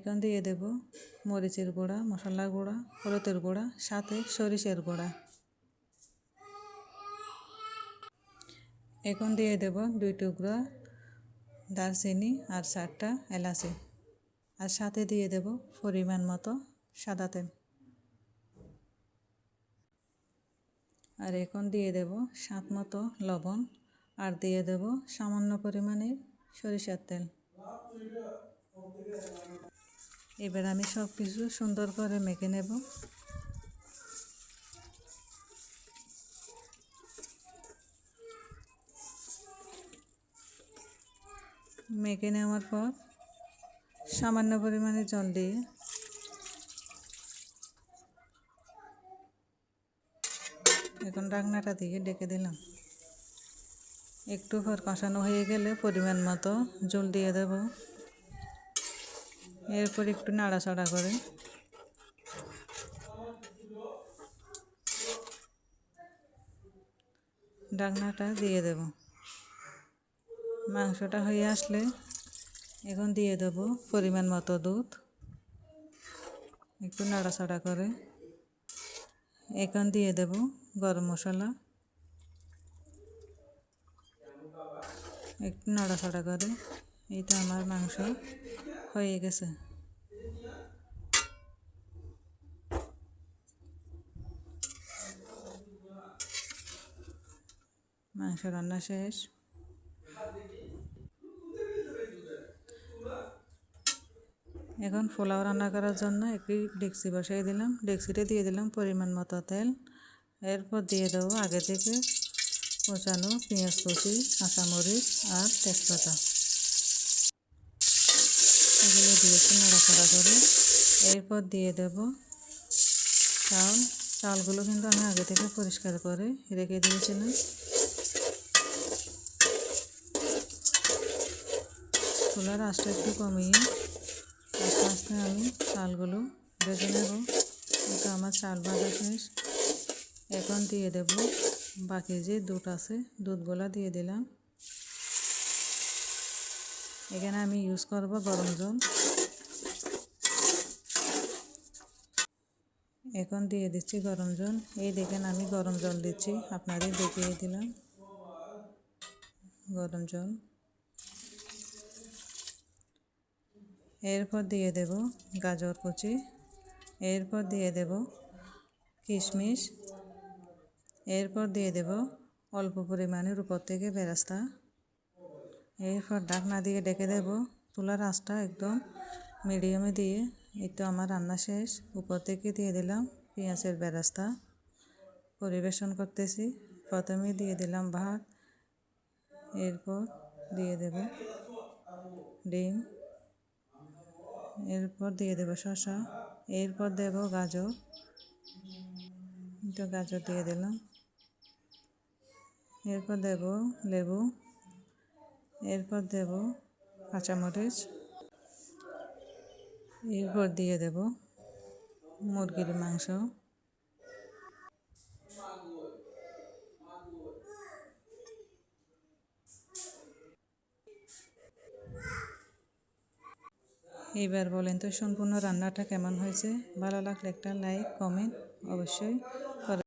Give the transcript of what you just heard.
এখন দিয়ে দেব মরিচের গুঁড়া, মশলার গুঁড়া, হলুদের গুঁড়া, সাথে সরিষার গুঁড়া। এখন দিয়ে দেব 2 টুকরা দারচিনি আর 4টা এলাচি, আর সাথে দিয়ে দেব পরিমাণ মতো সাদা তেল। আর এখন দিয়ে দেব স্বাদ মতো লবণ, আর দিয়ে দেব সামান্য পরিমাণে সরিষার তেল। এবার আমি সব কিছু সুন্দর করে মেখে নেব। মেখে নেওয়ার পর সামান্য পরিমাণে জল দিয়ে এখন ঢাকনাটা দিয়ে ঢেকে দিলাম। একটু পর কষানো হয়ে গেলে পরিমাণ মতো জল দিয়ে দেব। এরপর একটু নাড়াচাড়া করে ঢাকনাটা দিয়ে দেব। মাংসটা হয়ে আসলে এখন দিয়ে দেব পরিমাণ মতো দুধ, একটু নাড়াচাড়া করে এখন দিয়ে দেব গরম মশলা, একটু নাড়াচাড়া করে। এইটা আমার মাংস হয়ে গেছে। মাংস রান্না শেষ। এখন পোলাও রান্না করার জন্য একটি ডেকচি বসিয়ে দিলাম। ডেকচিতে দিয়ে দিলাম পরিমাণ মতো তেল। এরপর দিয়ে দেবো আগে থেকে কোচানো পেঁয়াজ কুচি, কাঁচামরিচ আর তেজপাতা। এগুলো দিয়েছি নাড়াচাড়া করে। এরপর দিয়ে দেব চালগুলো কিন্তু আমি আগে থেকে পরিষ্কার করে রেখে দিয়েছিলাম। চুলার আঁচটা একটু কমিয়ে আস্তে আস্তে আমি চালগুলো ভেজে নেব। এটা আমার চাল ভাজা শেষ। এখন দিয়ে দেব বাকি যে দুধ আছে, দুধগুলা দিয়ে দিলাম। এখানে আমি ইউজ করব গরম জল। এখন দিয়ে দিচ্ছি গরম জল। এই দেখেন আমি গরম জল দিচ্ছি, আপনাদের দেখিয়ে দিলাম গরম জল। এরপর দিয়ে দেব গাজর কুচি, এরপর দিয়ে দেব কিশমিশ, এরপর দিয়ে দেব অল্প পরিমাণের উপর থেকে বেরেস্তা। এরপর ঢাকনা দিয়ে ঢেকে দেব। চুলার আঁচটা একদম মিডিয়ামে দিয়ে এই তো আমার রান্না শেষ। উপর থেকে দিয়ে দিলাম পেঁয়াজের বেরেস্তা। পরিবেশন করতেছি। প্রথমে দিয়ে দিলাম ভাত, এরপর দিয়ে দেব ডিম, এরপর দিয়ে দেব শসা, এরপর দেব গাজর। তো গাজর দিয়ে দিলাম। এরপর দেব লেবু, এরপর দেব কাঁচামরিচ, এরপর দিয়ে দেব মুরগির মাংস। এবার বলেন তো সম্পূর্ণ রান্নাটা কেমন হয়েছে? ভালো লাগলে একটা লাইক, কমেন্ট অবশ্যই